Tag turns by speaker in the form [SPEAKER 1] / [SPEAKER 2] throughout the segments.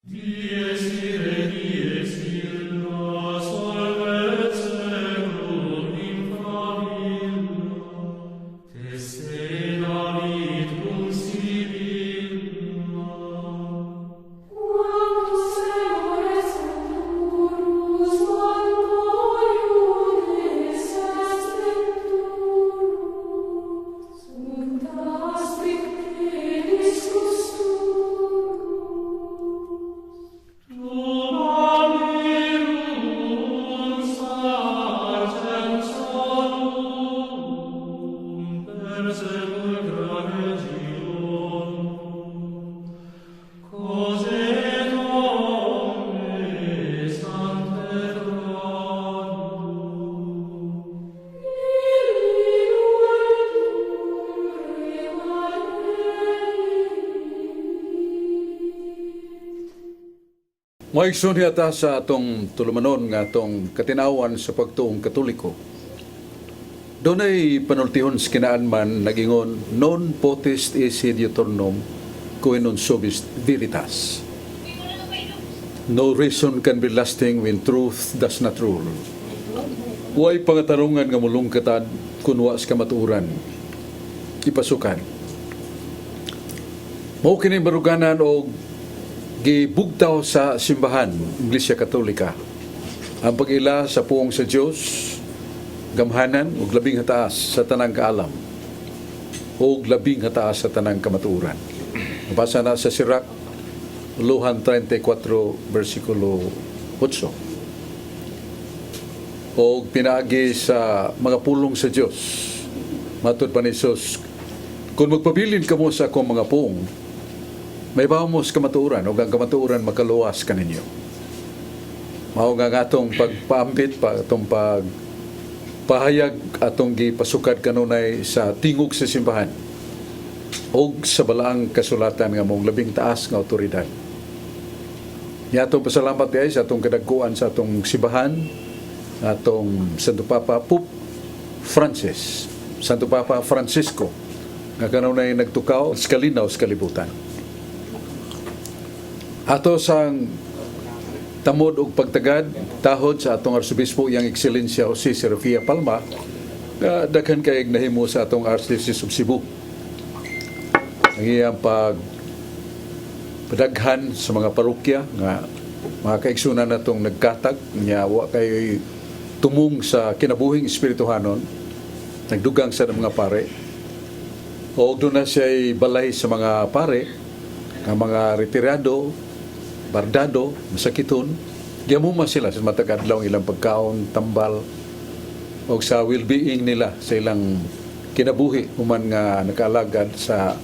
[SPEAKER 1] Dies ire, dies illa, solvet seculum in famiglia, teste David cum Sibylla.
[SPEAKER 2] Quantus semper sancturus, Antonius est venturus, sunt aspic penis custurus.
[SPEAKER 1] Dominium sargent solum, per sepulcra regionum, causet omnes ante thronum.
[SPEAKER 3] Maigsoon yata sa atong tulumanon nga atong katinawan sa pagtuong Katoliko. Doon ay panultihon sa kinaan man nagingon, non potest esse diuturnum cui non subis veritas. No reason can be lasting when truth does not rule. Huwag pangatarungan nga mulungkatan kung was ka matuuran. Ipasukan. Mao kini baruganan o gibugtaw sa simbahan, Iglesia Katolika. Ang pag-ila sa puong sa Diyos, gamhanan ug labing hataas sa tanang kaalam, ug labing hataas sa tanang kamatuoran. Mabasa na sa Sirach, Luhan 34, versikulo 8. O pinaagi sa mga pulong sa Diyos, matud pa ni Jesus, kung magpabilin ka mo sa akong mga puong, may bawmos kamatuuran o ang kamatuuran makaluwas ka ninyo. Mao nga atong pagpaampit, atong pagpahayag, atong gipasukad kanunay sa tingog sa simbahan o sa balaang kasulatan nga mong labing taas nga otoridad. Niya atong pasalamat guys sa atong kadagkuan sa atong simbahan, atong Santo Papa Pope Francis, Santo Papa Francisco, nga kanunay nagtukaw sa kalinaw sa kalibutan. Ato sang tamod og pagtagad tahod sa atong Arsobispo yang Ekscelensya Jose Serafia Palma nga daghan kay nahimo sa atong Archdiocese of Cebu. Ang iyang padaghan sa mga parokya nga mga kaigsunan natong nagkatag nya wa kay tumong sa kinabuhing espirituhanon, nagdugang sa mga pare. O doon na siya'y balay sa mga pare nga mga retirado, bardado, masakiton, giyamuma sila sa matag adlaw ilang pagkaon, tambal, o sa well-being nila sa ilang kinabuhi human nga nakaalagad sa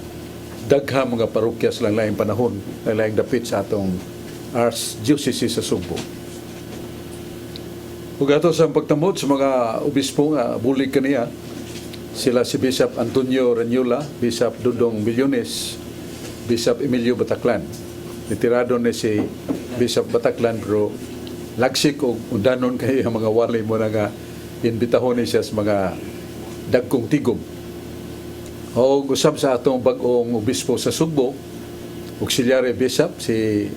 [SPEAKER 3] daghang mga parokya sa laing panahon, laing dapit sa atong Archdiocese sa Sugbo. Ug ato sa pagtamod sa mga obispo nga bulig kaniya, sila si Bishop Antonio Ranyola, Bishop Dudong Millones, Bishop Emilio Bataclan. Retirado na si Bishop Bataclan pero lagsik o undanon kayo ang mga walay mo na nga inbitahon siya sa mga dagkong tigom. O usab sa atong bag-ong obispo sa Sugbo, auxiliary bishop si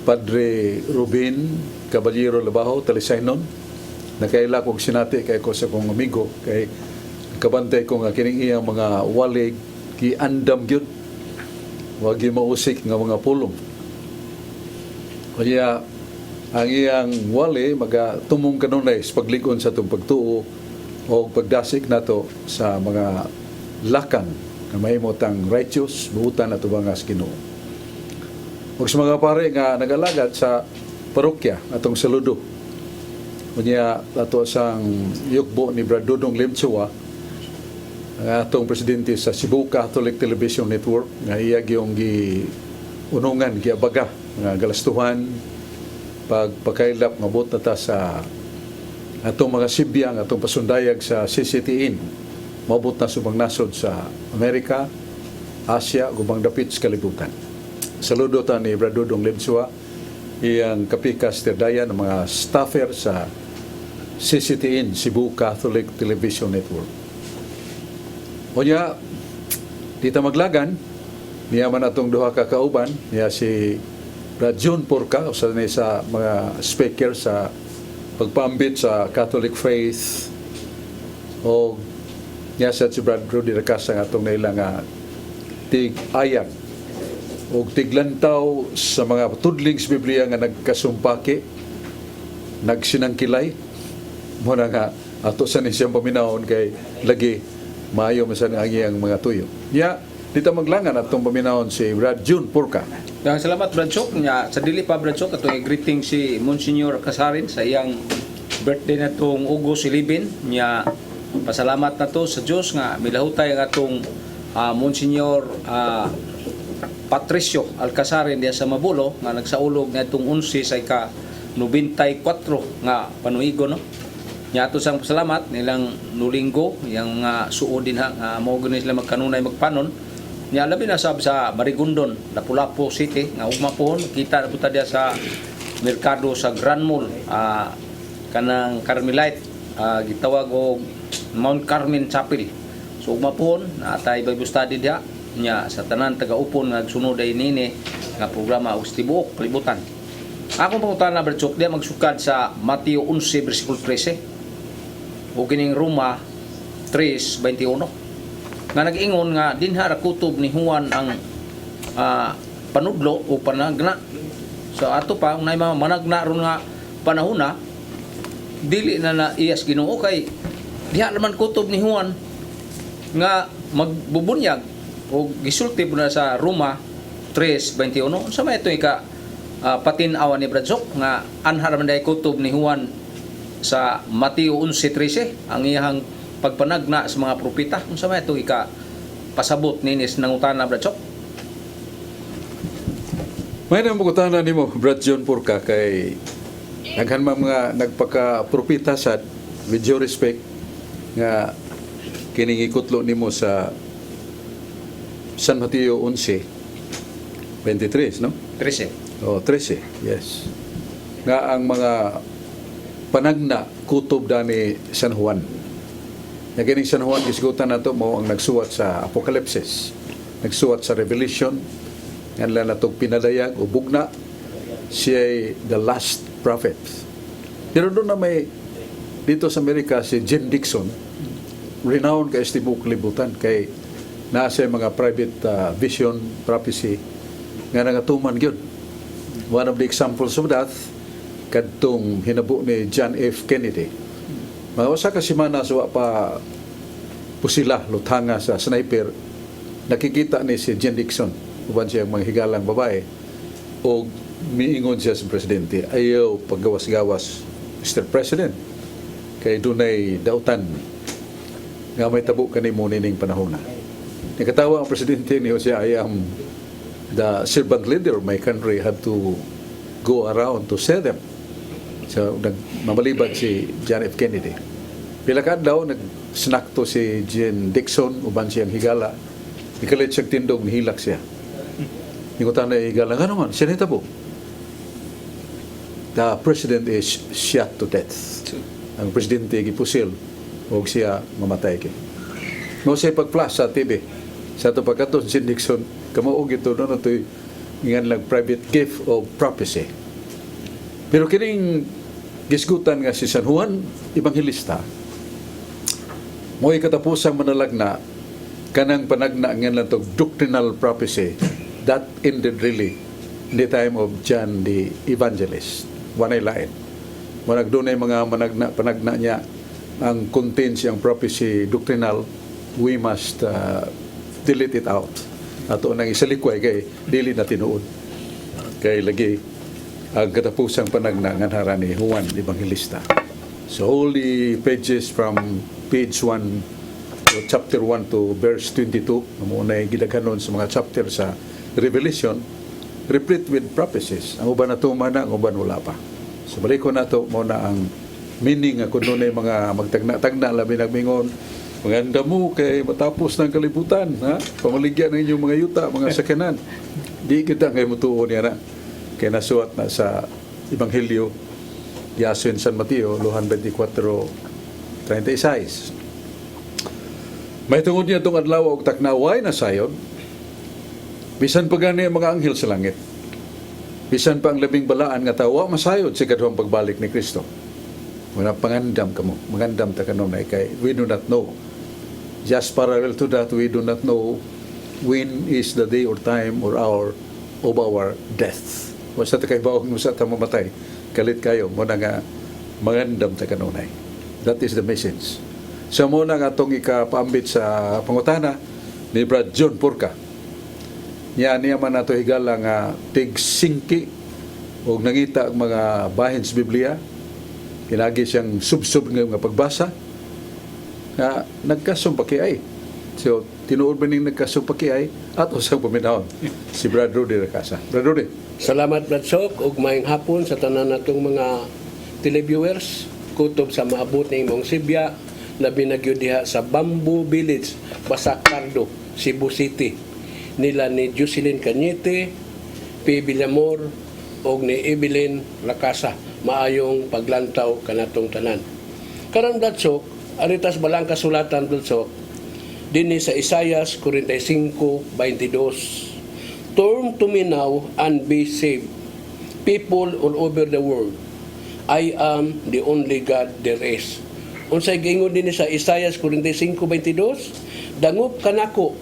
[SPEAKER 3] Padre Rubin Caballero Labajo Talisaynon, nakaila kong sinati kay ko sa kong amigo kay kabantay ko nga kining iyang mga walig giandam gyud wag mausik nga mga pulong. Kaya ang iyang wali magatumong kanunay sa paglikon sa itong pagtuo o pagdasik nato sa mga lakang na mahimotang righteous, buutan at ubangas Ginoo. Ug sa mga pare nga nagalagad sa parokya atong saludo. Unya ato sang yugbo ni Brad Dudong Limtsua, ang atong presidente sa Cebu Catholic Television Network nga iya gyung giunungan giabaga nga galastuhan pagpakailap mabot na ta sa atong mga sibyang atong pasundayag sa CCTN mabot na subang nasod sa Amerika, Asia, gubang dapit sa kalibutan. Saludo ta ni Brad Dudong Limtsua, iyang kapikas terdayan ng mga staffer sa CCTN, Cebu Catholic Television Network. Unya, dita maglagan, niya man atong duha ka kauban, niya si Brad John Porca, usa ni sa mga speaker sa pagpaambit sa Catholic faith, o niya sa si Brad Rudy Racasa nga itong nailang tig-ayag o tiglantaw sa mga tudling sa Biblia nga nagkasumpaki, nagsinangkilay, muna nga ato sa siyang paminahon kay lagi maayo masan ang iyang mga tuyo. Niya, dito maglangan atong paminahon si Brad John Porca.
[SPEAKER 4] Salamat Brad Chok. Sa dili pa Brad Chok, atong greeting si Monsignor Casarin sa iyang birthday na itong August 11. Niya, pasalamat na to sa Diyos nga milahutay ang atong Monsignor Patricio Alcasarin diya sa Mabulo nga nagsaulog na itong 11 sa ika 94 nga panuigo, no? Niya ato sang pasalamat nilang nulinggo yang suod din nga mao gani sila magkanunay magpanon. Niya labi na sab sa Marigondon, Lapu-Lapu City nga ugma pohon kita na puta diya sa merkado sa Grand Mall, kanang Carmelite, gitawag og Mount Carmen Chapel. So ugma pohon natay Bible study diha nya sa tanan taga-upon nga sunod ay nini nga programa og tibuok kalibutan. Akong pangutana Brad Chok diya magsukad sa Mateo 11 bersikulo 13 o kining Roma 3:21 nga nag-ingon nga dinha ra kutob ni Juan ang panudlo o panagna. So ato pa unay mga managna ron nga panahona dili na iyas Ginoo kay diha naman kutob ni Juan nga magbubunyag o gisulti po na sa Roma 3:21. Sa may ito ika patinawan ni Brad Chok nga anhar man day kutob ni Juan sa Mateo 11:13 ang iyang pagpanagna sa mga propeta. Unsa may ito ika pasabot ninis nangutana Brad Chok?
[SPEAKER 3] May nang mukutana nimo Brad John Porca kay naghan mga nagpaka-propeta sad, with due respect nga kining ikutlo nimo sa San Mateo 11:23, no?
[SPEAKER 4] 13.
[SPEAKER 3] O 13, yes. Nga ang mga panagna kutob dani San Juan. Nga kining San Juan gisgutan nato mo ang nagsuwat sa Apocalypse, nagsuwat sa Revelation, nga natog pinadayag o bugna siya the last prophet. Pero doon na may dito sa Amerika si Jim Dixon, renowned kay tibok libutan kay nasa mga private vision prophecy nga nangatuman gyud. One of the examples of that kadtong hinabo ni John F. Kennedy. Mga usa ka semana suwa pa pusila lutanga sa sniper, nakikita ni si Jim Dixon uban siya mga higalang babae o miingon siya sa presidente, ayaw paggawas-gawas Mr. President kay dunay dautan nga may tabo kanimo nining panahona. Nakatawa ang presidente niyo siya, I am the servant leader of my country, have to go around to say them. So nagmamalibad si John F. Kennedy. Pila ka adlaw nag-snack to si Jim Dixon uban siyang higala. Ikalit siyang tindog, nihilak siya. Ingutan na higala, nga naman, siya nita po. The president is shot to death. Ang presidente gipusil o siya mamatay kay. No siya pag-flash sa TV. Sa ito pagkaton si Nixon, kamaog ito na ito yung lang private gift of prophecy. Pero kining gisgutan nga si San Juan, Evangelista, mo'y katapusang manalagna, kanang panagna nga lang ito doctrinal prophecy, that ended really in the time of John the Evangelist. Wanay lain. Manag doon ay mga panagna niya, ang content siyang prophecy doctrinal, we must delete it out. Ato nang isalikway kay dili na tinuod. Kay lagi ang katapusang panagna nga ni Juan Evangelista. So all the pages from page 1 to chapter 1 to verse 22, amo na gidaghanon sa mga chapter sa Revelation, replete with prophecies. Ang uban natuman na, ang uban wala pa. So balik ko na to mo na ang meaning nga kuno na mga magtagna-tagna labi nagmingon maganda mo kay matapos ng kalibutan, ha? Pamaligyan ng inyong mga yuta, mga sakyanan. Di kita kayo mutuon yan, ha? Kaya nasuat na sa Ebanghelyo Yasin San Mateo, Luhan 24:36. May tungod niya itong adlaw o taknaway na sayon, bisan pa gani ang mga anghel sa langit. Bisan pa ang labing balaan nga tawa masayod sa ikaduhang pagbalik ni Kristo. Wala pangandam kamo, mangandam ta kanunay kay we do not know. Just parallel to that, we do not know when is the day or time or hour of our death. Basta ta kay baog mo sa ta mamatay, kalit kayo mo na nga mangandam ta kanunay. That is the message. Sa mo na nga itong ikapaambit sa pangutana ni Brad John Porca. Niya man nato higala nga tig-singki o nangita ang mga bahin sa Biblia. Kinagi siyang sub-sub nga pagbasa nga nagkasumpakiay. So, tinuod ba ning nagkasumpakiay at usang paminahon si Brad Rudy Racasa. Brad Rudy.
[SPEAKER 5] Salamat Brad Sok ug maayong hapon sa tanan natong mga televiewers. Kutob sa maabot ng imong Sibya labi na gyud diha sa Bamboo Village, Basacardo, Cebu City. Nila ni Jocelyn Cañete, P. Villamor ug ni Evelyn Racasa. Maayong paglantaw kanatong tanan. Karon Brad Sok, aritas balang kasulatan Brad Sok dinhi sa Isaias 45:22. Turn to me now and be saved, people all over the world. I am the only God there is. Unsay giingon dinhi sa Isaias 45:22, dangop kanako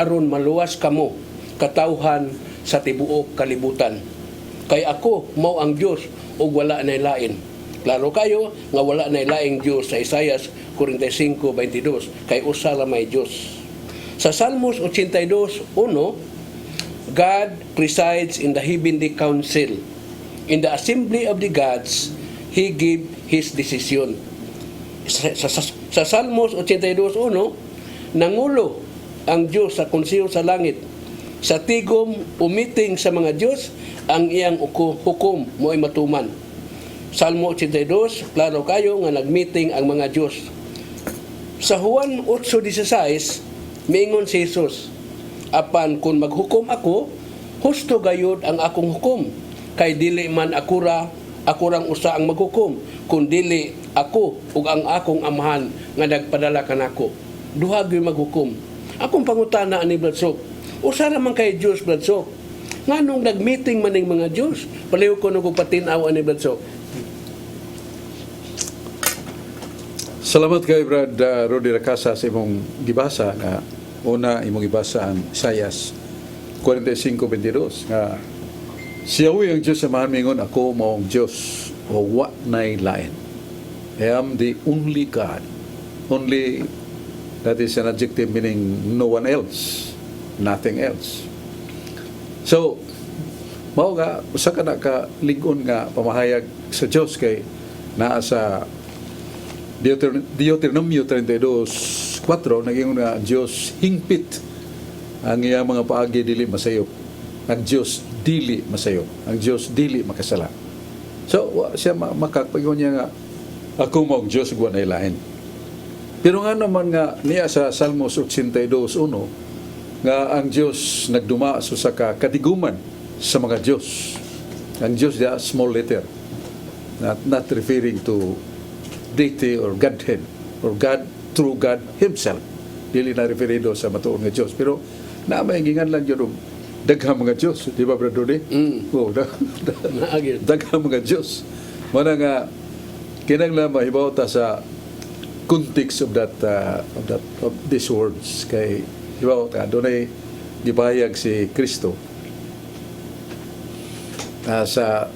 [SPEAKER 5] aron maluwas kamo katawhan sa tibuok kalibutan. Kay ako mao ang Dios ug wala nay lain. Klaro kayo nga wala nay laing Dios sa Isaias 45:22 kay usa ra may Dios. Sa Salmos 82:1, God presides in the heavenly council. In the assembly of the gods, He gave His decision. Sa Salmos 82:1, nangulo ang Diyos sa konseho sa langit. Sa tigom umiting sa mga Diyos, ang iyang hukom mo ay matuman. Salmo 82, klaro kayo nga nagmeeting ang mga Diyos. Sa Juan 8:16, miingon si Jesus, apan kung maghukom ako, husto gayud ang akong hukom, kay dili man akurang usa ang maghukom, kun dili ako ug ang akong amahan nga nagpadala kanako. Duha gyud maghukom. Akong pangutana ani Brad Sok, usa ra man kay Dios Brad Sok. Nganong nagmeeting man ning mga Dios? Paliw ko nung patin-aw ani Brad Sok.
[SPEAKER 3] Salamat kay Brad Rudy Racasa sa imong gibasa nga una imong gibasa ang Isaias 45:22 nga siya ang Diyos sa mahamingon, ako maong Diyos o wa nay lain. I am the only God. Only, that is an adjective meaning no one else, nothing else. So, mao nga usa ka na ka lig-on nga pamahayag sa Dios kay naa sa Deuteronomio 32:4 naging nga Dios hingpit ang iyang mga paagi dili masayop. Ang Dios dili masayop. Ang Dios dili makasala. So siya makakpagon niya nga ako mo Dios ug nay lain. Pero nga naman nga niya sa Salmos 82:1 nga ang Dios nagduma sa kadiguman sa mga Dios. Ang Dios dia small letter. Not referring to deity or Godhead or God through God Himself. Dili na referido sa matuon nga Dios. Pero namahingingan lang yun daghang mga Diyos. Di ba, Brad Rudy? Oh, daghang mga Diyos. Mana nga, kinanglan mahibaw ta sa context of of these words. Kay, di ba, doon ay gipahayag si Kristo sa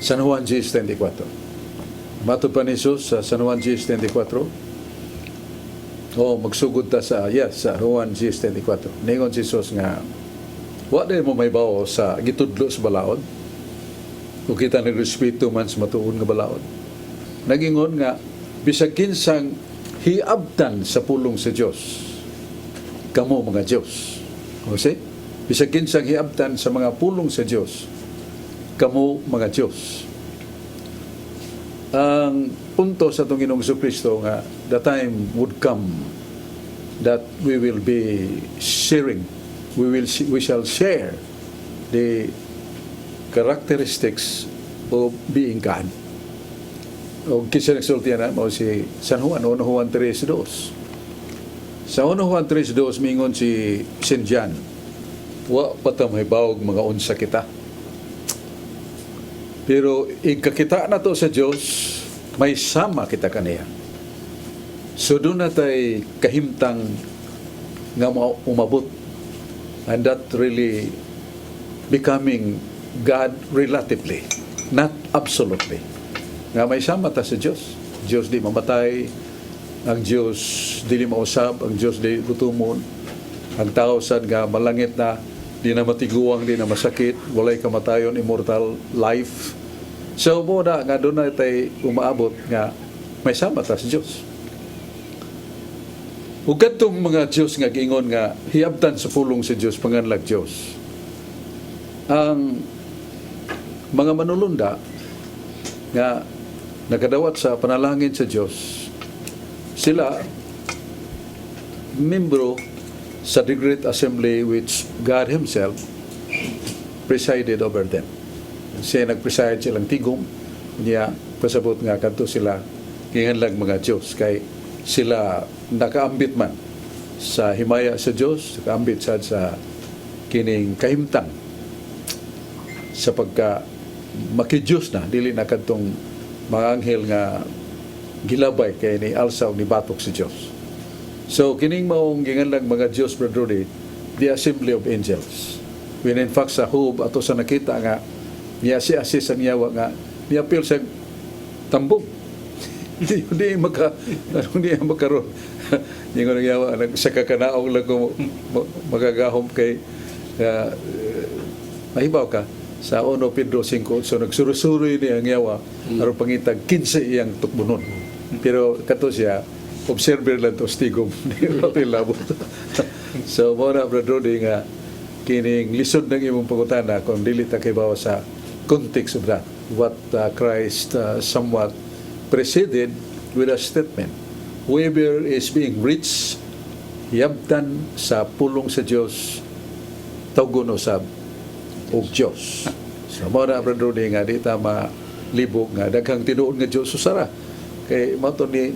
[SPEAKER 3] San Juan 10:34. Matod pa ni Jesus sa San Juan 10:34. Magsugod ta sa Juan 10:34. Ningon si Jesus nga wa day mo may bawo sa gitudlo sa balaod. Kung kita nagrespeto man sa matuon nga balaod. Nagingon nga bisag kinsang hiabtan sa pulong sa Dios. Kamo mga Dios. Okay? Bisag kinsang hiabtan sa mga pulong sa Dios. Kamo mga Dios. Ang punto sa itong Ginoong Jesucristo nga the time would come that we will be sharing, we shall share the characteristics of being God. O kinsa nagsulti na mo si San Juan, 1 Juan 3:2. Sa 1 Juan 3:2 mingon si Saint John, wa patamay bawog mga unsa kita. Pero ikakita na to sa Dios, may sama kita kaniya. So doon na tayo kahimtang nga umabot. And that really becoming God relatively, not absolutely. Nga may sama ta sa Diyos. Diyos di mamatay, ang Diyos di mausab, ang Diyos di gutumon, ang tao sad nga malangit na, di na matiguang, di na masakit, walay kamatayon, immortal life. So mo na nga doon na tayo umaabot nga may sama ta sa Diyos. Ug kadtong mga Diyos nga giingon nga hiabtan sa pulong sa Diyos panganlag Diyos. Ang mga manulunda nga nakadawat sa panalangin sa Diyos, sila membro sa the Great Assembly which God Himself presided over them. Siya nag-preside silang tigom, niya pasabot nga kadto sila gihanlag mga Diyos kay sila nakaambit man sa himaya sa Diyos, nakaambit sad sa kining kahimtang sa pagka makidiyos na, dili na kadtong mga anghel nga gilabay kay ni alsaw ni batok si Diyos. So kining maong ginganlang mga Diyos, Brother Rudy, the assembly of angels. When in fact sa Hub ato sa nakita nga niya si assist ang yawa nga niya pil sa tambong. Hindi makaroon. Yung nang yawa, sa kakanaong lang ko magagahom kay mahibaw ka sa 1 Pedro 5. So nagsurusuri niya ang yawa aron pangitag 15 iyang tukbunon. Pero kato siya, observer lang to stigom. Hindi pa labot. So muna, Brother Rudy, nga kining lisod ng imong pangutana kung dili ta kay bawa sa context of that. What Christ somewhat preceded with a statement. Whoever is being rich, hiyabtan sa pulong sa Diyos, tawgon usab og Diyos. So mao na, Brother Rudy, nga di ta malibog nga daghang tinuod nga Diyos usara. Kay mato ni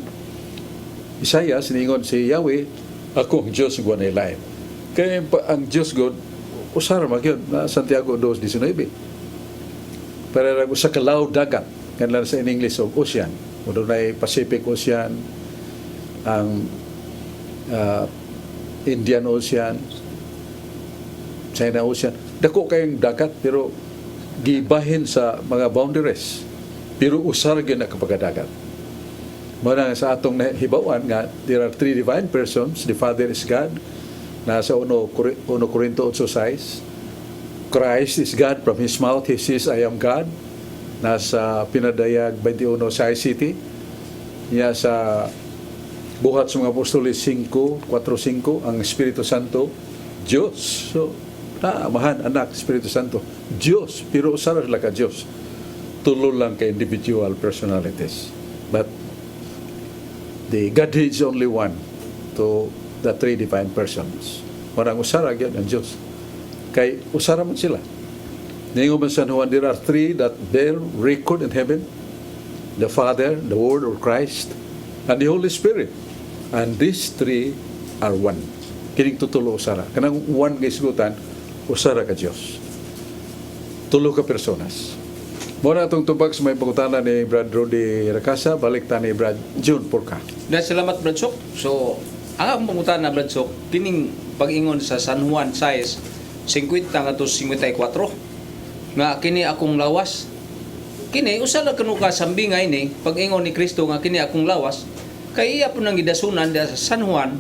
[SPEAKER 3] Isaiah siningon si Yahweh, ako ang Diyos ng wanay lain. Kay ang Diyos God usara magyud na Santiago 2:19. Para ra usa ka law dagat kanlan sa in English of ocean. Mo na Pacific Ocean, ang Indian Ocean, China Ocean. Dako kayong dagat pero gibahin sa mga boundaries. Pero usar gyud na kapag dagat. Muna sa atong hibawan nga there are three divine persons. The Father is God. Nasa 1 Corinto 8:6. Christ is God. From His mouth He says, I am God. Nasa Pinadayag 21:6 city. Niya sa Buhat sa mga Apostoles 5:4-5, ang Espiritu Santo, Diyos. So, amahan, anak, Espiritu Santo, Diyos. Pero usara sila ka Diyos. Tulo lang ka individual personalities. But the Godhead is only one to the three divine persons. Marang usara gyud ang Diyos. Kay usara man sila. Ningon man sa Juan, there are three that bear record in heaven: the Father, the Word or Christ, and the Holy Spirit. And these three are one. Kining tutulo usara. Kanang one nga isgutan, usara ka Diyos. Tulo ka personas. Muna itong tubag sa may pangutana ni Brad Rudy Racasa, balik ta ni Brad June Porca.
[SPEAKER 4] Dahil salamat, Brad Sok. So, ang pangutan na, Brad Sok, kining pag-ingon sa San Juan 6:50 nga to 54, nga kini akong lawas. Kini, usala kanuka sambingay ni, pag-ingon ni Kristo nga kini akong lawas, kay iya po nang gidasunan sa San Juan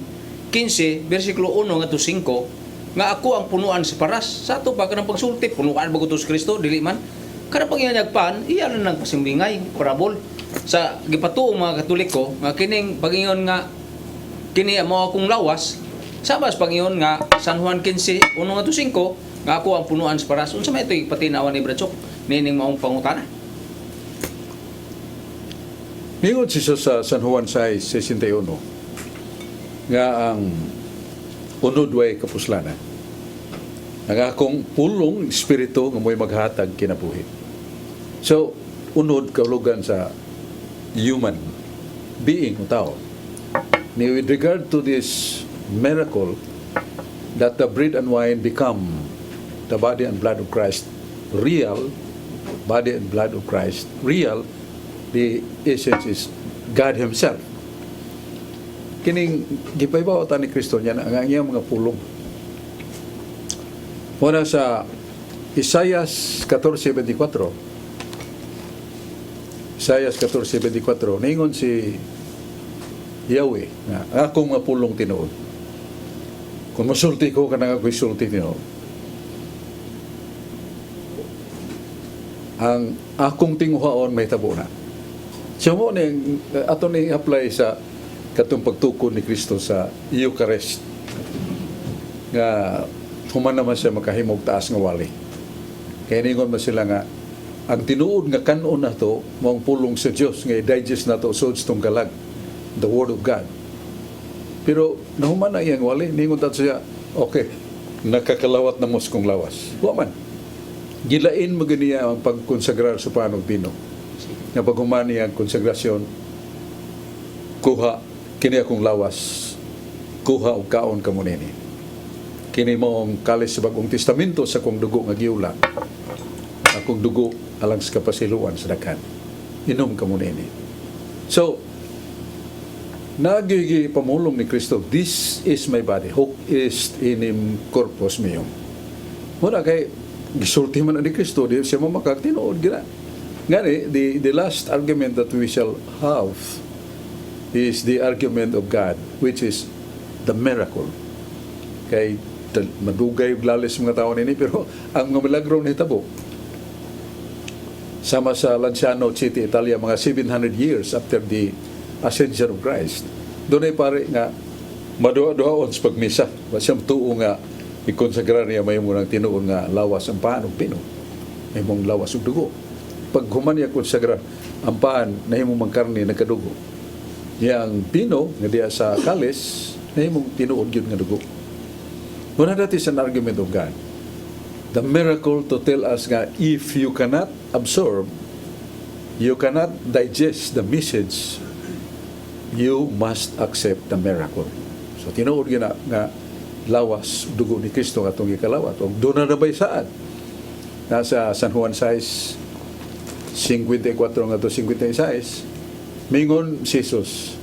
[SPEAKER 4] 15, versikulo 1 nga to 5, nga ako ang punuan sa paras. Sa ato pa, kanang pagsulti, punuan ba ko to sa Kristo, dili man. Kada pag inyagpan, iya na ng pasimbingay, parabol. Sa gipatuong mga Katoliko, nga kining pag-ingon nga, kini mo akong lawas, sabas pag-ingon nga, San Juan 15, 1 nga to 5, nga ako ang punuan sa paras. Unsa may ito'y patinawan ni Brad Sok, nining maong pangutana.
[SPEAKER 3] Mingon siya sa San Juan 6:61 nga ang unod way kapuslanan. Ang akong pulong espiritu nga mo'y maghatag kinabuhi. So, unod kaulugan sa human being o tao. With regard to this miracle that the bread and wine become the body and blood of Christ, real, body and blood of Christ, real, the essence is God Himself. Kining gipaybaw ta ni Kristo niya ang iyang mga pulong. Muna sa Isaias 14:24. Isaias 14:24, ningon si Yahweh nga akong mapulong tinuod. Kung masulti ko kanang ako'y sulti tinuod. Ang akong tinguhaon may tabo na. Siya mo ni ato ni apply sa katong pagtukod ni Kristo sa Eucharist. Nga human naman siya makahimog taas nga wali. Kaya ningon man sila nga ang tinuod nga kanon na to mong pulong sa Dios nga i-digest na to sa tong kalag, the Word of God. Pero nahuman na iyang wali, ningon tato siya, okay, nakakalawat na mos kong lawas. Waman. Gilain mo ganiya ang pagkonsagrar sa panog Pino. Nga paghuman niya ang konsagrasyon, kuha, kini akong lawas, kuha o kaon ka mo nini. Kini mo ang kalis sa bagong testamento sa kong dugo nga giula. Akong dugo alang sa kapasiluan sa daghan. Inom ka mo nini. So, nagigi pamulong ni Kristo, this is my body, hoc est in corpus meum. Muna kay gisulti man ni Kristo, di siya mamakagtinood gina. Ngani, the last argument that we shall have is the argument of God, which is the miracle. Kay madugay glalis mga tao nini, pero ang mga milagro ni tabo sama sa Lanciano City, Italia, mga 700 years after the Ascension of Christ. Doon ay pare nga maduha-duhaon sa pagmisa. Siyang tuo nga ikonsagrar niya may munang tinuon nga lawas ang paan o Pino. May mong lawas o dugo. Pag human niya konsagrar, ang paan na himong mangkarni nagkadugo. Yang Pino, nga diya sa kalis, na himong tinuon yun nga dugo. Muna that is an argument of God. The miracle to tell us nga, if you cannot absorb, you cannot digest the message, you must accept the miracle. So tinuod yun nga lawas, dugo ni Kristo nga itong ikalawat. O doon na nabay saan? Nasa San Juan 6, 54 nga to 56, mingon si Jesus,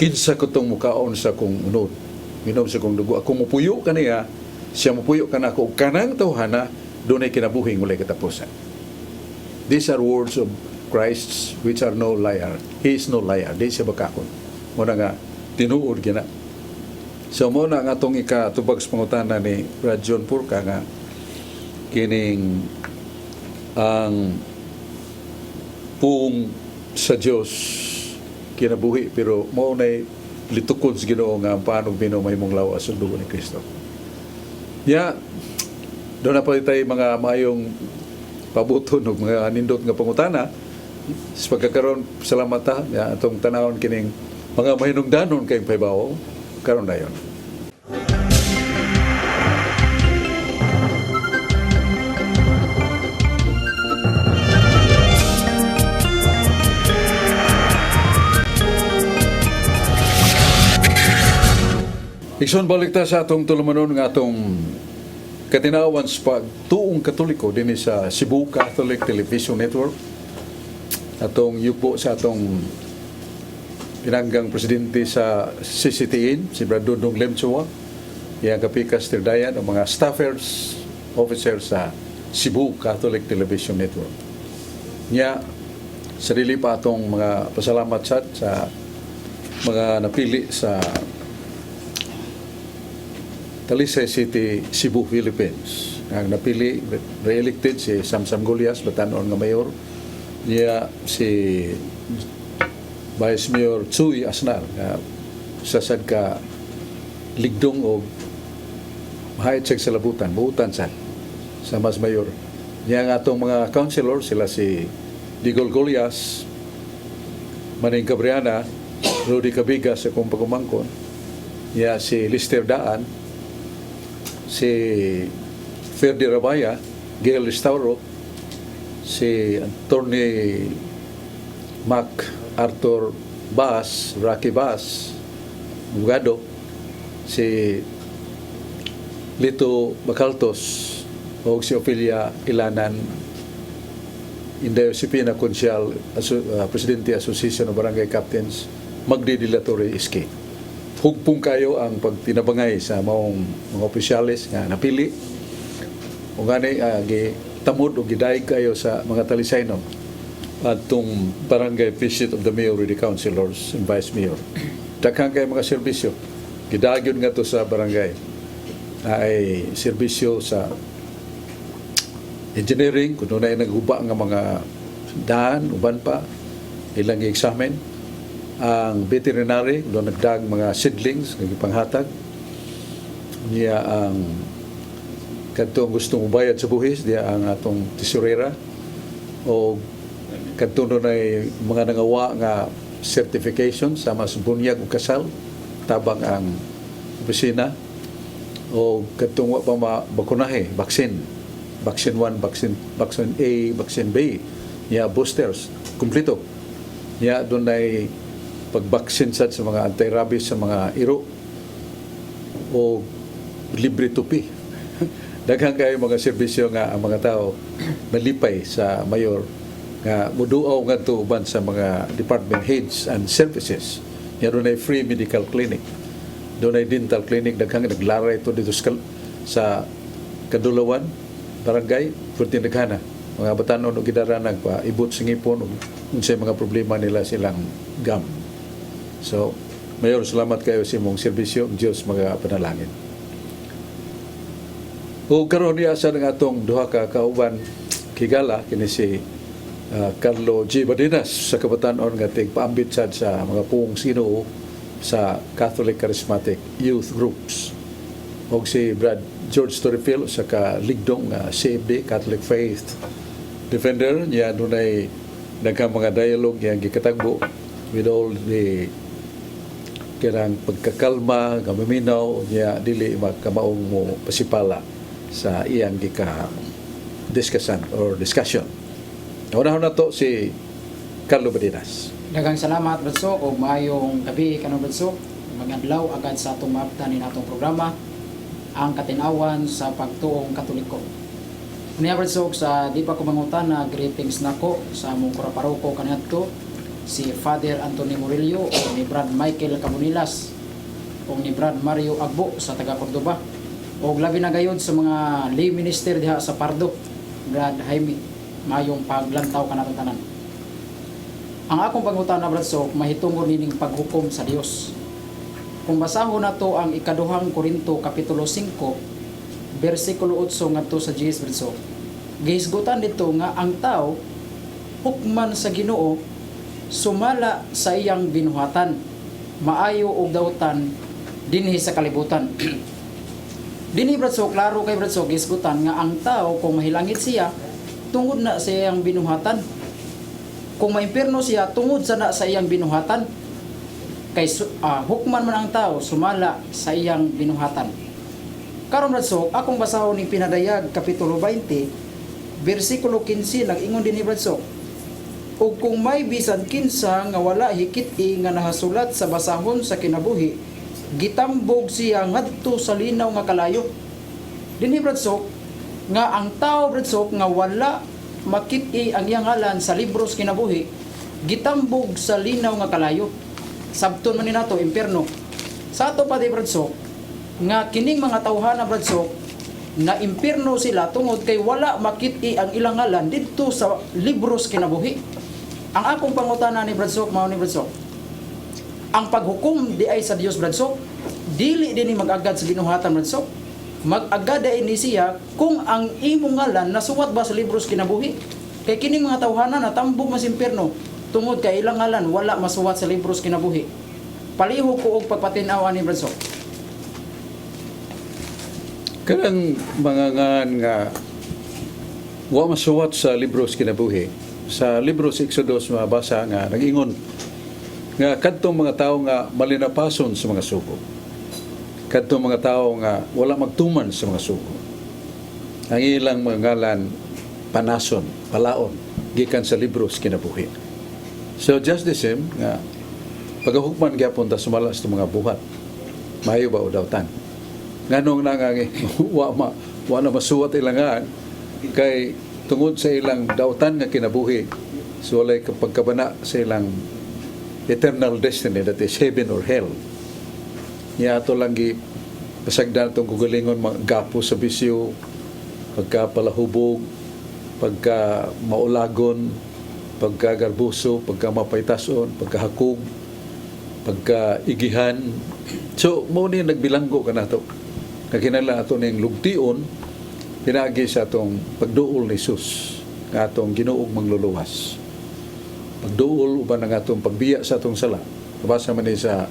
[SPEAKER 3] kinsa ko itong mukaon sa kong unod, minom sa kong dugo, ako mupuyo ka niya, siya mupuyo ka na ako, kanang tawhana, doon ay kinabuhing ulay katapusan. These are words of Christ which are no liar. He is no liar. Di siya bakakon. Muna nga, tinuod gina. So muna nga itong ikatubag sa pangutana ni Brad John Purka nga, kining ang puong sa Diyos kinabuhi, pero mo na'y litukod sa Ginoo nga ang paano Ginoo may mong lawas ang dugo ni Kristo. Doon na pala tayo mga mayong pabuton o mga nindot nga pangutana. Sa pagkakaroon, salamat ha, itong tanawon kining mga mahinungdanon kayong paybaw, karon na yun. Ikson balik ta sa atong tulumanon nga atong katinawan sa pagtuong Katoliko din sa Cebu Catholic Television Network. Atong yupo sa atong pinanggang presidente sa CCTN, si Brad Dudong Lemchua, yang kapikas tirdayan ang mga staffers, officers sa Cebu Catholic Television Network. Nya, sarili pa atong mga pasalamat sa mga napili sa Talisay City, Cebu, Philippines. Ang napili, re-elected si Samsam Golias, Batanon nga mayor. Niya si Vice Mayor Chuy Asnar, sasad ka ligdong o mahayat siya sa labutan, buutan sa mas mayor. Niya nga itong mga councilor, sila si Digol Golias, Maning Cabriana, Rudy Cabiga sa kong pagumangkon. Niya si Lister Daan, si Ferdi Rabaya, Gail Restauro, si Attorney Mac Arthur Bass, Rocky Bass, Bugado, si Lito Bacaltos, o si Ophelia Ilanan Inday Josepina Consial, Presidente Association of Barangay Captains, magdidilatory iski. Hugpong kayo ang pagtinabangay sa maong mga opisyalis nga napili. O gani, tamod o gidaig kayo sa mga talisaynon at itong barangay visit of the mayor with the councilors and vice mayor. Daghang kayo mga serbisyo. Gidagyon nga to sa barangay. Ay serbisyo sa engineering, kung doon ay naghuba nga mga daan, uban pa, ilang examen. Ang veterinary, doon nagdag mga seedlings, nagipanghatag. Niya ang kadtong gustong ubayad sa buhis, diya ang atong tesorera. O kadtong doon ay mga nangawa nga certification sa mas bunyag o kasal, tabang ang opisina. O kadtong wa pa mabakunahe, vaccine 1, vaccine A, vaccine B, niya boosters, kumplito. Niya doon ay pagbaksin sa mga anti-rabies sa mga iro o libre tupi. Daghang kayo mga serbisyo nga ang mga tao malipay sa mayor nga muduaw nga to uban sa mga department heads and services. Niya doon ay free medical clinic. Doon ay dental clinic. Daghang naglaray ito dito sa Kadulawan, barangay, Furtin Daghana. Mga batanon o gidaranag pa, ibot singipon o unsay mga problema nila silang gam. So, Mayor, salamat kayo sa imong serbisyo. Diyos mga panalangin. O karon niya sa ng atong duha ka kauban kigala kini si Carlo G. Badinas sa kabatanon nga tigpaambit sad sa mga puong Ginoo sa Catholic Charismatic Youth Groups. O si Brad George Torrefil sa kaligdong CFD, Catholic Faith Defender. Niya dunay daghang mga dialogue yang gikatagbo with all the kirang pagkakalma, kamaminaw, niya dili makamaong mo pasipala sa iyang discussion. Una na to si Carlo Badinas.
[SPEAKER 6] Daghang salamat Bradsok o maayong gabi kanang Bradsok. Magadlaw agad sa atong maabtan ni natong programa ang katinawan sa pagtuong Katoliko. Niya Bradsok sa di pa ko mangutan na greetings nako sa among kuraparoko kaniadto si Father Anthony Murillo o ni Brad Michael Camunilas o ni Brad Mario Agbo sa taga Cordoba o labi na gayud sa mga lay minister diha sa Pardo, Brad Jaime, mayong paglantaw kanatong tanan. Ang akong pangutana Bradsok mahitungod nining paghukom sa Dios. Kung basahon nato ang ikaduhang Korinto kapitulo 5 bersikulo 8 ngadto sa 10 Bradsok, gihisgutan dito nga ang tao hukman sa Ginoo sumala sa iyang binuhatan, maayo og dawtan dinhi sa kalibutan. Dinhi Bradsok, klaro kay Bradsok gisgutan nga ang tao kung mahilangit siya tungod na sa iyang binuhatan, kung maimpierno siya tungod sa na sa iyang binuhatan, kay hukman man ang tao sumala sa iyang binuhatan. Karon Bradsok, akong basahon ning Pinadayag kapitulo 20 bersikulo 15 nag-ingon dinhi Bradsok, ug kung may bisan kinsa nga wala hikit-i nga nahasulat sa basahon sa kinabuhi, gitambog siya ngadto sa linaw nga kalayo. Dinhi Bradsok nga ang tao Bradsok nga wala makit-i ang iyang ngalan sa libros kinabuhi, gitambog sa linaw nga kalayo. Sabton man ni nato impierno. Sa ato pa di Bradsok nga kining mga tawhana Bradsok na impierno sila tungod kay wala makit-i ang ilang ngalan didto sa libros kinabuhi. Ang akong pangutana ni Bradsok mao ni Bradsok, ang paghukom di ay sa Dios Bradsok, dili dinhi mag-agad sa binuhatan Bradsok, mag-agad ay ni siya kung ang imong ngalan nasuwat ba sa libros kinabuhi. Kay kining mga tawhana natambog mas impierno tungod kay ilang ngalan wala masuwat sa libros kinabuhi. Palihog ko og pagpatin-aw ni Bradsok.
[SPEAKER 3] Kanang mga nga wa masuwat sa libros kinabuhi. Sa libros Exodus mabasa nga nag-ingon nga kadtong mga tao nga malinapason sa mga sugo. Kadtong mga tao nga wala magtuman sa mga sugo. Ang ilang mga ngalan panason, palaon gikan sa libros kinabuhi. So just the same nga pagahukman gyapon ta sumala sa mga buhat. Mayo ba o dawtan? Nganong nangangi wa na masuwat ilangan kay tungod sa ilang dautan nga kinabuhi, so walay pagkabana sa ilang eternal destiny, that is heaven or hell. Niya ato lang pasagdan itong gugalingon mga gapo sa bisyo, pagka palahubog, pagka maulagon, pagka garbuso, pagka mapaytason, pagka hakog, pagka igihan. So, mo ni nagbilanggo ka na ito. Kakinala ato ning lugtion, pinagi sa atong pagduol ni Jesus, nga atong ginuog mangluluwas. Pagduol, uban ang atong pagbiya sa atong sala. Nabasa man ni sa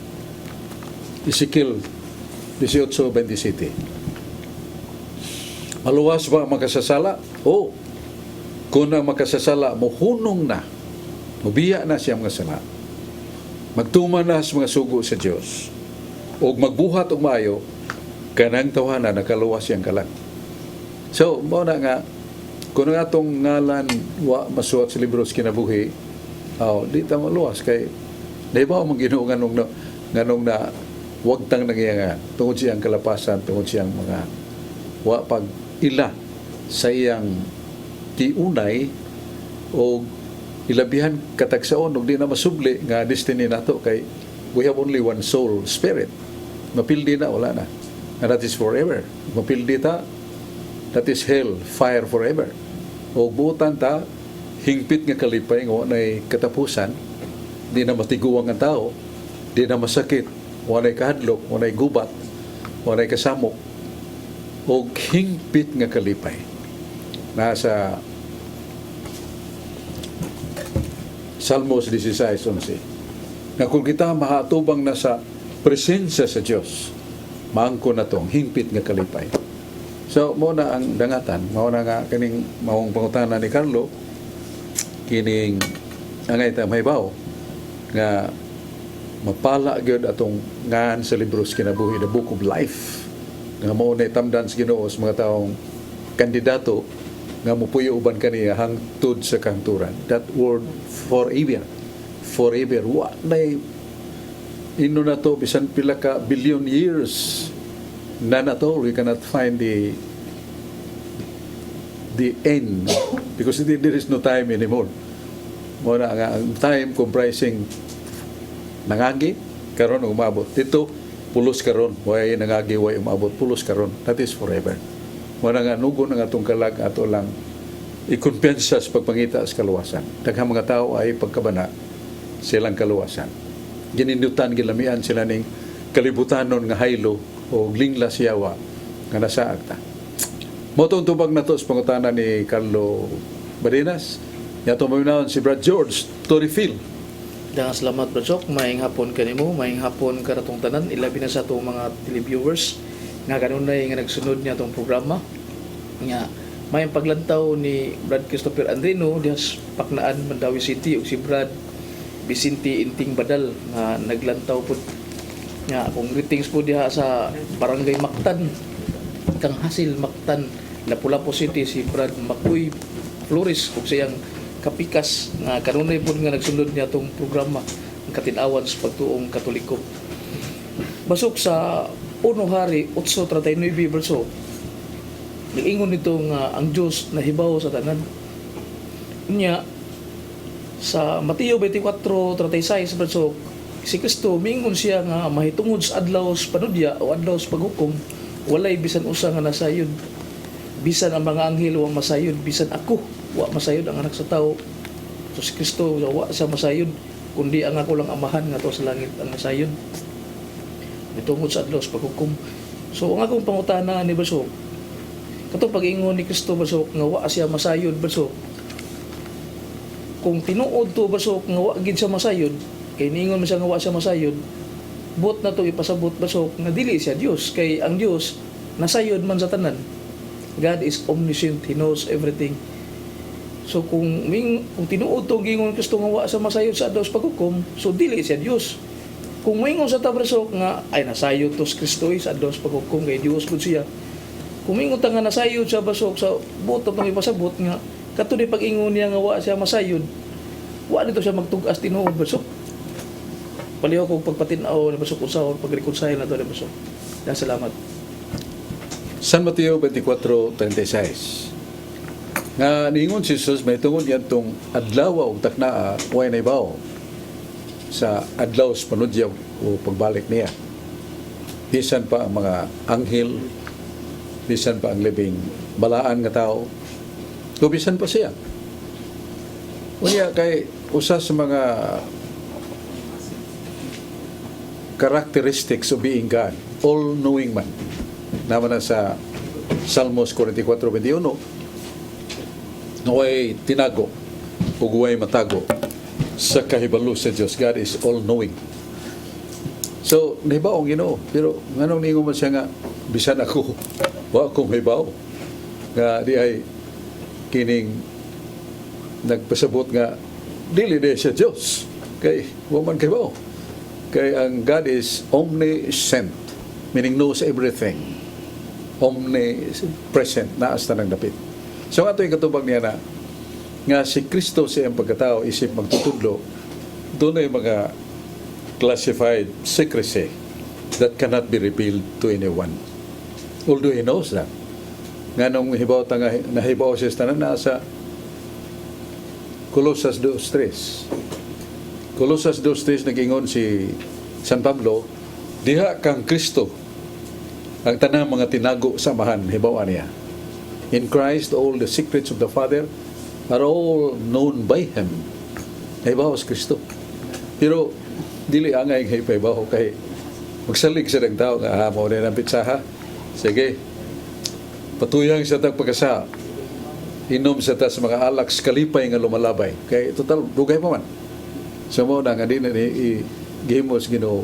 [SPEAKER 3] Ezekiel 18:27. Maluwas ba ang makasasala? O, kung ang makasasala, muhunong na, mubiya na siya mga sala, magtuman na sa mga sugo sa Diyos, o magbuhat og maayo, kanang tawanan, nakaluwas siyang kalang. So, mo na nga, kung ang atong ngalan, wa masuot sa libro sa kinabuhi, di ta maluwas, kay, di ba ang Ginoo nganong na, wag tang nangyayang tungod siyang kalapasan, tungod siyang mga wa pag ila sa iyang tiunay o ilabihan katagsaon ug di na masubli nga destiny nato kay we have only one soul, spirit. Mapildi na, wala na. And that is forever. Mapildi ta, that is hell, fire forever. O buutan ta, hingpit nga kalipay nga wanay katapusan, di na matiguang ang tao, di na masakit, wanay kahadlok, wanay gubat, wanay kasamok, o hingpit nga kalipay. Nasa Salmos 16:11, na kung kita mahatubang na sa presensya sa Diyos, maangko na tong hingpit nga kalipay. So, muna ang dangatan, mauna nga kaning maong pangutana ni Carlo, kining angay ta mahibaw, nga mapala gyud atong ngan sa libro sa kinabuhi, the book of life, nga mao na tamdan sa Ginoo sa mga taong kandidato nga mupuyo uban kaniya hangtod sa kanturan. That word forever, forever, wa nay ino na to bisan pila ka billion years na to, we cannot find the end because there is no time anymore. Mo na nga ang time comprising nangagi karon umabot dito pulos karon, way nangagi way umabot pulos karon, that is forever. Mo na nga nugo nga atong kalag ato lang ikumpensa sa pagpangita sa kaluwasan. Daghang mga tao ay pagkabana silang kaluwasan, ginindutan gilamian sila ning kalibutanon nga haylo o lingla siyawa nga nasa akta. Motong tubag na to sa pangutana ni Carlo Barinas. Yato maminahon si Brad George to refill.
[SPEAKER 7] Daghang salamat Brad Sok, maayong hapon kanimo, maayong hapon karatong tanan, ilabi na sa atong mga televiewers nga kanunay nga nagsunod niya atong programa. Nga maayong paglantaw ni Brad Christopher Andrino diha sa Paknaan, Mandawi City, ug si Brad Vicente Inting Badal nga naglantaw pud nga kung greetings po diha sa Barangay Mactan, kang Hasil Mactan, Lapu-Lapu City, si Brad Makoy Flores ug siyang kapikas nga kanunay po nga nagsunod niya itong programa ang katinawan sa pagtuong Katoliko. Basok sa 1 Hari 8:39 verso, niingon nito nga ang Diyos nahibaw sa tanan. Unya sa Mateo 24:36 verso, si Kristo mingon siya nga mahitungod sa adlaw sa panudya o adlaw sa paghukom, walay bisan usa nga nasayod, bisan ang mga anghel wa masayod, bisan ako wa masayod ang anak sa tao. So si Kristo wa siya masayod, kundi ang ako lang amahan nga to sa langit ang masayod mitungod sa adlaw sa paghukom. So ang akong pangutana ni Basok, katong pag-ingon ni Kristo Basok nga wa siya masayod Basok, kung tinuod to Basok nga wa gid siya masayod, kay niingon man siya nga wa siya masayod, bot na to ipasabot Basok nga dili siya Dios, kay ang Dios nasayod man sa tanan. God is omniscient, He knows everything. So kung tinuod to gingon Kristo nga wa sa masayod sa adlaw sa paghukom, so dili siya Dios. Kung mingon sa tabrasok nga ay nasayod to si Kristo sa adlaw sa paghukom, kay Dios gud siya. Kung mingon ta nga nasayod sa basok sa buto pang ipasabot nga kato di pag-ingon niya nga wa siya masayod, wa dito siya magtug-as tinuod basok. Paliho kog pagpatinaw ni basok usaw pag-reconcile na to ni basok. Salamat.
[SPEAKER 3] San Mateo 24:36. Nga niingon si Jesus, may tungod yan itong adlaw o taknaa, way na ibaw sa adlaw sa panudyaw o pagbalik niya. Bisan pa ang mga anghel, bisan pa ang libing balaan nga tao, o bisan pa siya. Unya kay usa sa mga characteristics of being God, all-knowing man. Naman na sa Salmos 44:21, naway tinago o guway matago sa kahibalo sa Diyos. God is all-knowing. So, nahibaw ang Ginoo. Pero nganong ningon man siya nga, bisan ako, wa akong hibaw. Nga di ay kining nagpasabot nga, dili di siya Diyos. Kay, waman kahibaw. Kay ang God is omniscient, meaning knows everything. Omnipresent, naas na ng dapit. So ato yung katubag niya na nga si Kristo sa iyang pagkatao isip magtutudlo, doon ay mga classified secrecy that cannot be revealed to anyone. Although He knows that. Nga nung hibaw tanga, nahibaw siya sa tanan, nasa Colossus 2:3. Colossus 2:3 nag-ingon si San Pablo, diha kang Kristo ang tanang mga tinago samahan, hibawan niya. In Christ, all the secrets of the Father are all known by Him. Hibaw sa Kristo. Pero, dili angay ng hibaw kay magsalig sa ng tao nga mo rin ang pitsaha. Sige, patuyang sa tag pagkasa. Inom sa ta sa mga alak kalipay nga lumalabay. Kay total, dugay pa man. So mo na nga din i-gimos Ginoo,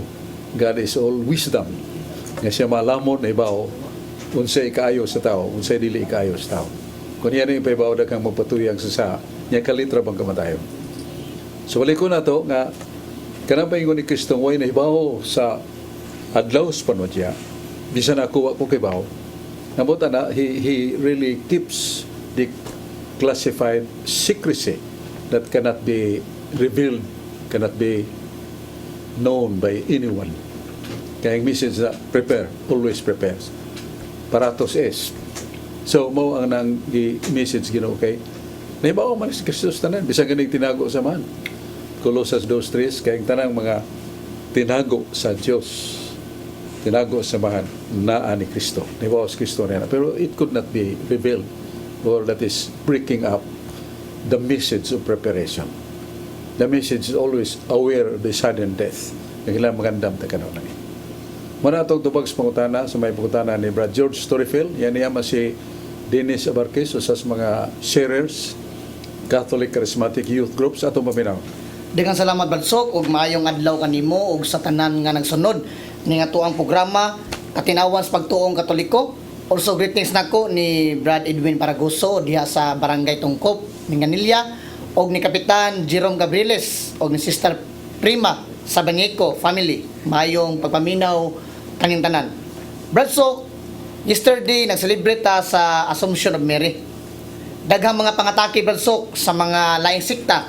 [SPEAKER 3] God is all wisdom. Nga siya malamon na hibaw unsay ikaayo sa tao, unsay dili ikaayo sa tao. Kung yan yung paibaw kang magpatuyang sa niya kalitra bang kamatayon. So balik ko na to nga kanang paingon ni Kristo way na hibaw sa adlaw sa panudya. Bisan ako wa ko kibaw. Nabuta na he really keeps the classified secrecy that cannot be revealed, cannot be known by anyone. Kaya ang message na prepare, always prepares. Paratos is. So, mo ang nang message Ginoo kay nahibaw man si Kristo tanan bisan ganing tinago sa man. Colossus 2:3 kay tanang mga tinago sa Dios, tinago sa man naa ni Kristo. Nahibaw si Kristo na pero it could not be revealed, or that is breaking up the message of preparation. The message is always aware of the sudden death. Kailangan magandam ta kanon ni. Muna itong tubag sa pangutana, sa may pangutana ni Brad George Storyfield. Yan niya si Dennis Abarquez, sa mga sharers, Catholic Charismatic Youth Groups, atong maminaw.
[SPEAKER 8] Dengan salamat Badsok, ug maayong adlaw kanimo ug sa tanan nga nagsunod ning ato ang programa Katinawan sa Pagtuong Katoliko. Also greetings nako ni Brad Edwin Paragoso diha sa Barangay Tungkop ning Ganilya, og ni Kapitan Jerome Gabrieles og ni Sister Prima sa Banico family. Maayong pagpaminaw kaning tanan. Bradsok, yesterday nag-celebrate ta sa Assumption of Mary. Daghang mga pangatake Bradsok sa mga laing sikta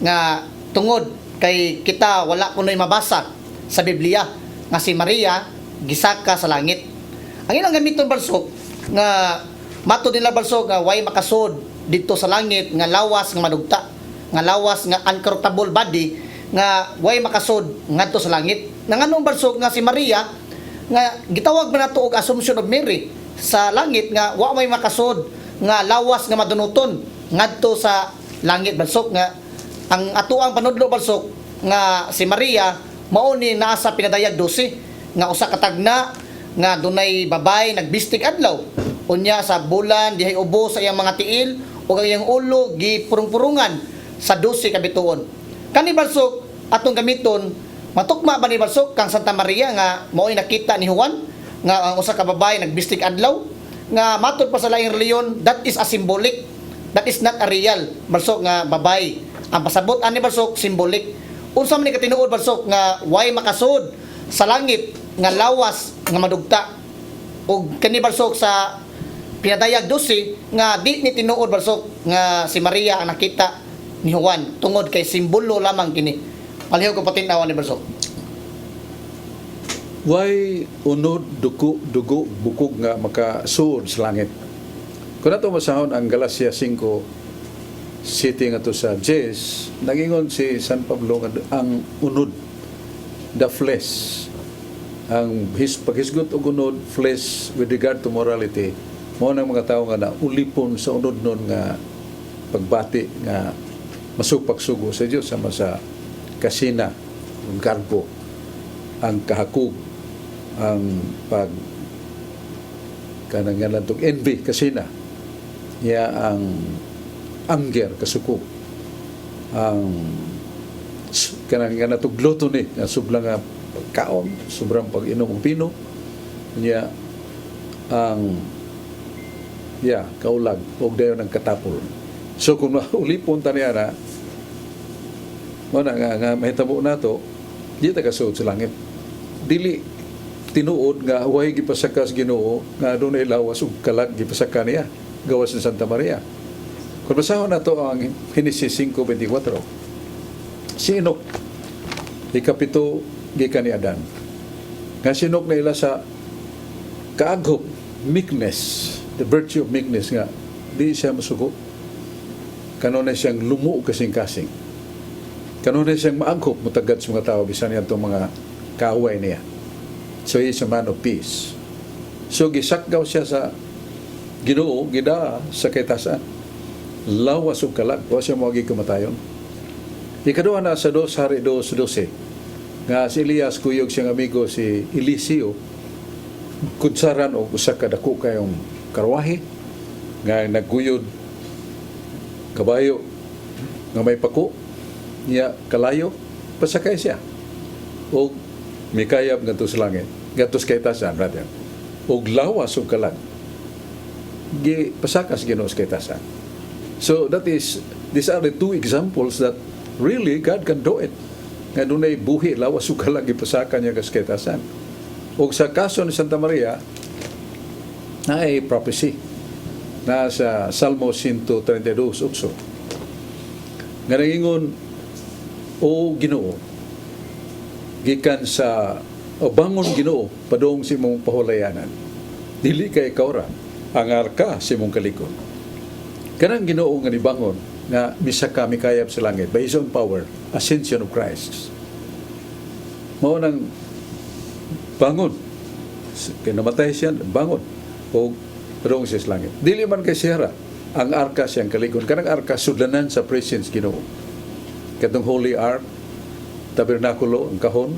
[SPEAKER 8] nga tungod kay kita wala kunoy mabasa sa Biblia nga si Maria gisaka sa langit. Ang ilang gamiton Bradsok nga matud nila Bradsok nga way makasod dito sa langit nga lawas nga madugta, nga lawas nga uncorruptible body nga way makasod ngadto sa langit. Nanganong Bradsok nga si Maria nga gitawag man nato og Assumption of Mary sa langit nga wa may makasod nga lawas nga madunuton ngadto sa langit Bradsok nga ang atuang panudlo Bradsok nga si Maria mao ni naa sa pinadayag 12 nga usa ka tagna nga dunay babay nagbistig adlaw unya sa bulan dihay ubo sa iyang mga tiil ug ang iyang ulo gipurong-purungan sa 12 ka bituon. Kani Bradsok atong gamiton matukma ba ni Bradsok kang Santa Maria nga mao'y nakita ni Juan nga ang usa ka babae nagbistig adlaw nga matud pa sa laing reliyon, that is a symbolic, that is not a real Bradsok nga babae. Ang pasabot ani Bradsok symbolic. Unsa man ni katinuod Bradsok nga way makasud sa langit nga lawas nga madugta ug kani Bradsok sa pinadayag 12 nga di ni tinuod Bradsok nga si Maria ang nakita ni Juan tungod kay simbolo lamang kini. Palihog ko patinawan ni Bradsok.
[SPEAKER 3] Why unod dugo bukog nga makasuod sa langit? Kung nato masahon ang Galacia 5 city nga to sa Jes, nagingon si San Pablo nga ang unod, the flesh, ang paghisgot og unod, flesh with regard to morality, mo nang mga tao nga naulipon sa unod nun nga pagbati nga masupag-sugo sa Dios sama sa kasina, ang garbo, ang kahakog, ang pag kanang tong envy, kasina, ya ang anger, kasukog, ang kanang tong gluttony, nga sublang nga pagkaon, sobrang pag-inom ng pino, ya ang kaulag, o dayon ng katapol. So kung maulipon ta niya na, nga mahitabo na to, di ta kasuod sa langit. Dili tinuod nga huwag gipasakas Ginoo nga dunay lawas ug kalag gipasaka niya gawas sa Santa Maria. Kung basahon na to ang Genesis 5:24, si Enoch ikapito gikan ni Adan. Nga si Enoch na ila sa kaaghop, meekness, the virtue of meekness nga di siya masuko. Kanunay siyang lumu kasing-kasing. Kanunay siyang maaghop mutagad sa mga tao bisan niya itong mga kaaway niya. So he is a man of peace. So gisakgaw siya sa Ginoo, gida sa kaytasan. Lawas ug kalag, wa siya moagi kamatayon. Ikaduha na sa 2 Hari 2:12. Nga si Elias kuyog siyang amigo si Eliseo, kutsaran o usa ka dako kayong karwahe nga nagguyod kabayo nga may pako niya kalayo, pasakay siya o mikayab ngadto sa langit, ngadto sa kaytasan, brother, o lawas ug kalag gi pasakas Ginoo sa kaytasan. So these are the two examples that really God can do it. Nga dunay buhi lawas ug kalag gipasaka niya sa kaytasan. O sa kaso ni Santa Maria, na ay prophecy na sa Salmo 132:8. Nga nangingon, o Ginoo, gikan sa o bangon Ginoo padung si mong pahulayanan. Dili kay ikaw ra ang arka si mong kalikon. Kanang Ginoo nga nibangon nga misaka mikayab sa langit by His own power, ascension of Christ. Mao nang bangon. Kaya namatay siya, bangon. O padung siya sa langit. Dili man kay siya ra ang arka siyang kalikon. Kanang arka sudlanan sa presence Ginoo. Katong Holy Ark, tabernakulo, ang kahon,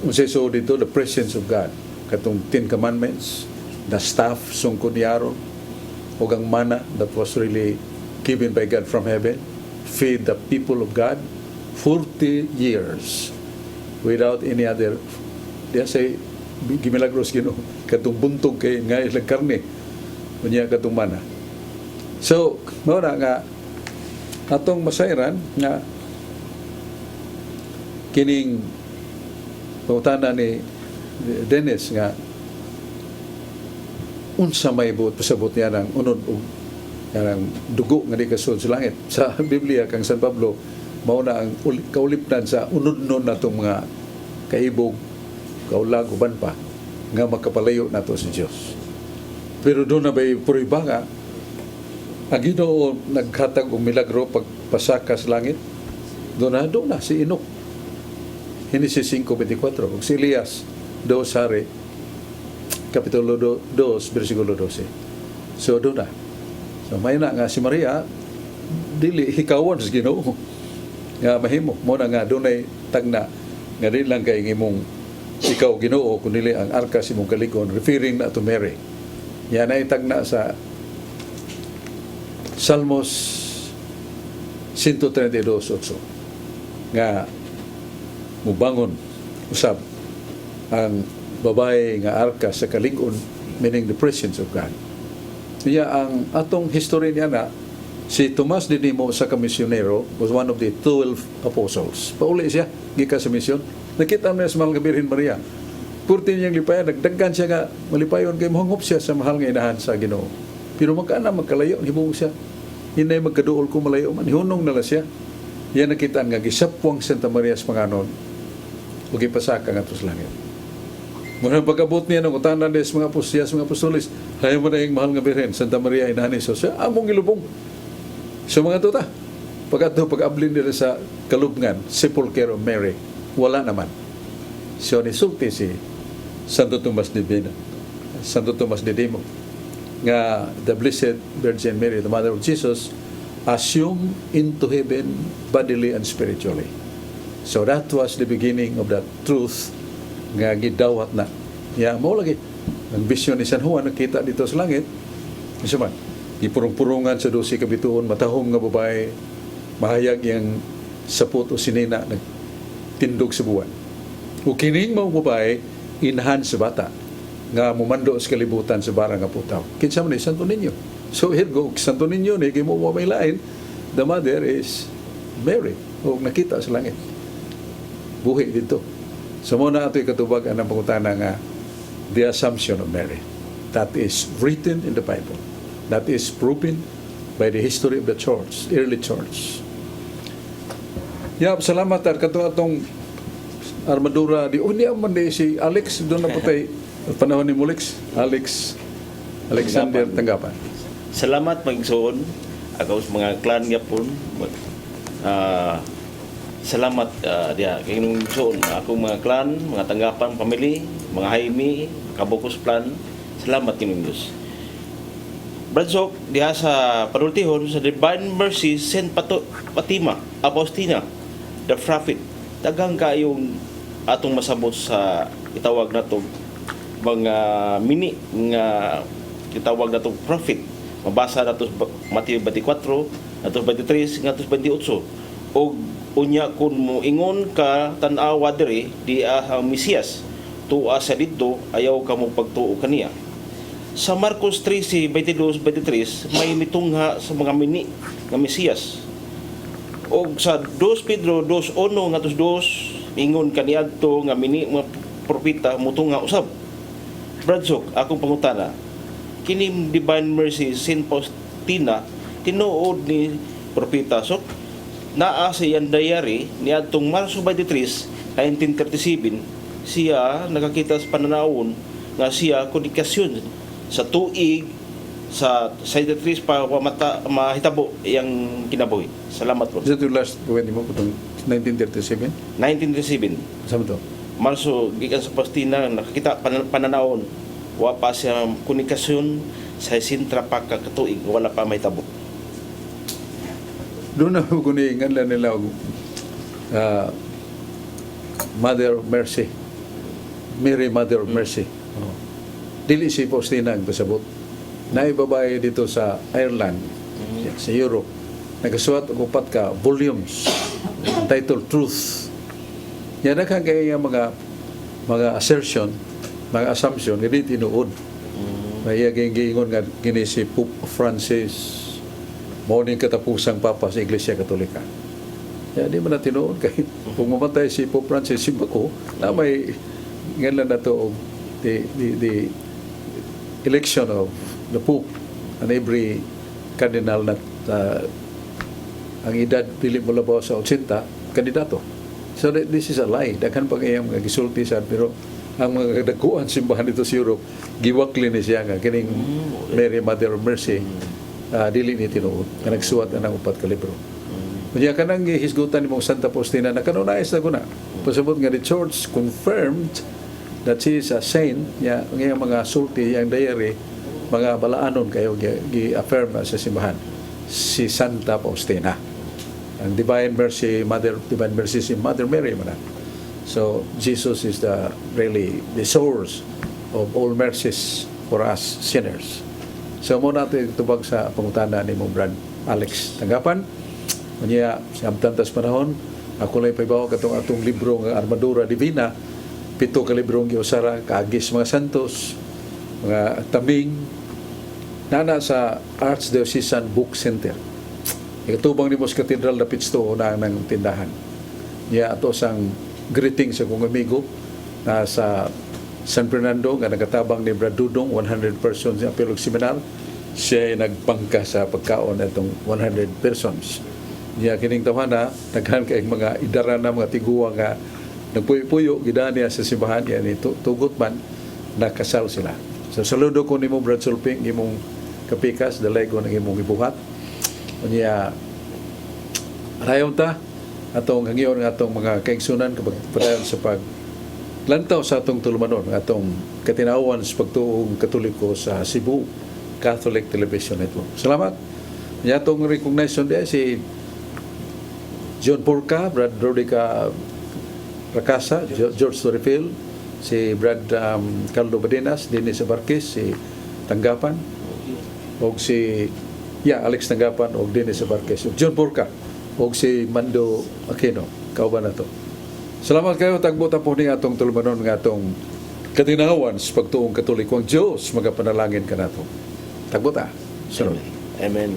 [SPEAKER 3] unsay so dito, the presence of God. Katong 10 Commandments, the staff, sungkod ni Aaron, o ang manna that was really given by God from heaven, feed the people of God 40 years without any other, diya say, gimilagros Ginoo, katong buntog kay nga ilang karne, unya katong manna. So, mawala nga, atong masayran nga kining pangutana ni Dennis nga unsa may buot pasabot niya ng unod og kanang dugo nga di kasud sa langit. Sa Biblia kang San Pablo mao na ang kaulipnan sa unod-unod natong mga kaibog, kaulag uban pa nga makapalayo nato sa Dios. Pero doon na bay puriba nga ang Ginoo naghatag og milagro pagpasaka sa langit. Doon na si Enoch. Genesis 5:24. Ug si Elias 2 Hari Kapitulo 2, versikulo 12. So, doon na. So, may na nga si Maria, dili hikawan sa Ginoo. Nga mahimo. Muna nga, doon ay tagna. Nga rin lang kay imong ikaw Ginoo, kundi ang arka si mong kalikon, referring na to Mary. Yan ay tagna sa Salmos 132:8. Nga, mubangon, usab, ang babae nga arka sa kalig-on, meaning the presence of God. Kaya ang atong history niya na, si Tomas Didimo sa kamisyonero was one of the 12 apostles. Pauli siya, gikan sa misyon. Nakita mo niya sa mahal nga Birhen Maria. Purti niyang lipayan, nagdaggan siya nga, malipayon kay mahangop siya sa mahal nga inahan sa Ginoo. Pero magkana, magkalayo, hibong siya. Hinay magkaduol ko malayo man, hunong nala siya. Yan nakita nga, gisapwang Santa Maria sa Panganon, o gipasaka nga to sa langit. Muna pagkabot niya ng utanan des mga apostolis, hayo mo na yung mahal nga Birhen, Santa Maria Inani. So siya, among ilubong. So mga tuta, pag-ablin nila sa kalubngan, Sepulchre of Mary, wala naman. So nisulti si Santo Tomas de Bina, Santo Tomas de Dimo, nga the Blessed Virgin Mary, the Mother of Jesus, assumed into heaven bodily and spiritually. So that was the beginning of that truth nga gidawat na. Ya mo lagi ang bisyon ni San Juan nakita dito sa langit. Isa man, gipurong-purungan sa 12 kabituon, matahom nga babae, mahayag yang sapot o sinina nagtindog sa buwan. O kining mga babae, inhan sa bata nga mumando sa kalibutan sa barang nga putaw. Kinsa man ni Santo Niño. So here go, Santo Niño ni kay mo may lain, the mother is Mary. O nakita sa langit. Buhi dito. So muna ito'y katubag ang pangutana nga the Assumption of Mary. That is written in the Bible. That is proven by the history of the church, early church. Salamat at atong armadura di unya man di si Alex doon na putay panahon ni Mulix, Alexander Tanggapan.
[SPEAKER 9] Salamat magsuon ako sa mga clan gyapon. Salamat dia kay nung suon ako mga clan, mga Tanggapan family, mga Jaime, Kabukos clan. Salamat kining Dios. Bradsok diha sa panultihon sa Divine Mercy Saint Fatima Apostina the Prophet. Daghang kayong atong masabot sa itawag nato mga mini nga itawag nato prophet. Mabasa nato Mateo 24, nato 23, nato 28. Og unya kun mo ingon ka tan-awa diri di ang Mesiyas tuwa sa didto ayaw ka mo pagtuo kaniya. Sa Marcos 13:22-23 may mitungha sa mga mini nga Mesiyas. Og sa 2 Pedro 2:1 ngadto 2 ingon kaniadto nga mini mga propeta mutungha usab. Bradsok akong pangutana. Kini Divine Mercy Saint Faustina tinuod ni propeta sok naa sa iyang diary niadtong Marso 23, 1937 siya nakakita sa pananawon nga siya komunikasyon sa tuig sa 73 pa mahitabo iyang kinabuhi. Salamat po.
[SPEAKER 3] Is that your last buwan mo kung 1937?
[SPEAKER 9] 1937
[SPEAKER 3] Sama to?
[SPEAKER 9] Marso gikan sa Faustina nakakita pananawon wa pa siya komunikasyon sa sintra pa ka katuig wala pa mahitabo.
[SPEAKER 3] Doon na ko niingan lang nila Mother of Mercy. Mary, Mother of Mercy. Dili si Faustina ang pasabot. Naibabae dito sa Ireland, sa Europe. Nagasuat og upat ka volumes titled Truth. Yan na kaya mga assertion, mga assumption, hindi tinuod. May giingon nga gini si Pope Francis, morning katapusang Papa sa Iglesia Katolika. Kaya di man na tinuod kay kung mamatay si Pope Francis si Bako, na may ngalan na to the election of the Pope and every cardinal na ang edad dili mo labaw sa 80 kandidato. So this is a lie. Daghan pa kayang gisulti sa pero ang mga daguan simbahan dito sa Europe giwakli ni siya nga kining Mary Mother of Mercy dili ni tinuod nga nagsuwat na ng upat ka libro. Kanya kanang hisgutan ni mong Santa Faustina na kanunais na guna. Pasabot nga the church confirmed that she is a saint niya ang mga sulti ang diary mga balaanon kayo gi-affirm sa simbahan si Santa Faustina. Ang Divine Mercy si Mother Mary man. So Jesus is really the source of all mercies for us sinners. So mo natin tubag sa pangutana ni mong Brad Alex Tanggapan. Unya sa tantas panahon ako lay paibaw katong atong libro nga Armadura Divina, 7 ka librong giusara kaagis mga santos, mga tabing nana sa Archdiocesan Book Center. Ikatubang ni Mos Cathedral dapit sto na ng tindahan. Niya ato sang greeting sa kong amigo na sa San Fernando nga nagatabang ni Brad Dudong 100 persons sa Apilog Seminar. Siya ay nagpangka sa pagkaon atong 100 persons. Niya kining tawhana daghan kay mga idara na mga tiguwa nga nagpuyo-puyo gidaan niya sa simbahan niya ni tugot man nakasal sila. So saludo ko nimo Brad Sulping imong kapikas dalay ko ng imong ibuhat. Unya rayon ta atong hangiyon nga atong mga kaigsunan kapag padayon sa pag lantaw sa atong tulumanon nga atong katinawan sa pagtuong Katoliko sa Cebu Catholic Television Network. Salamat. Unya atong recognition dia si John Porca, Brad Rodica Rakasa, George Torrefil, si Brad Carlo Badenas, Dennis Abarquez, si Tanggapan, o si Alex Tanggapan, o Dennis Abarquez, o John Porca, o si Mando Aquino. Kauban na to. Salamat kayo, tagbota po ni atong tulumanon ng atong katinawan sa pagtuong Katoliko. Ang Diyos, magapanalangin ka na to. Tagbota. Salamat.
[SPEAKER 9] Amen.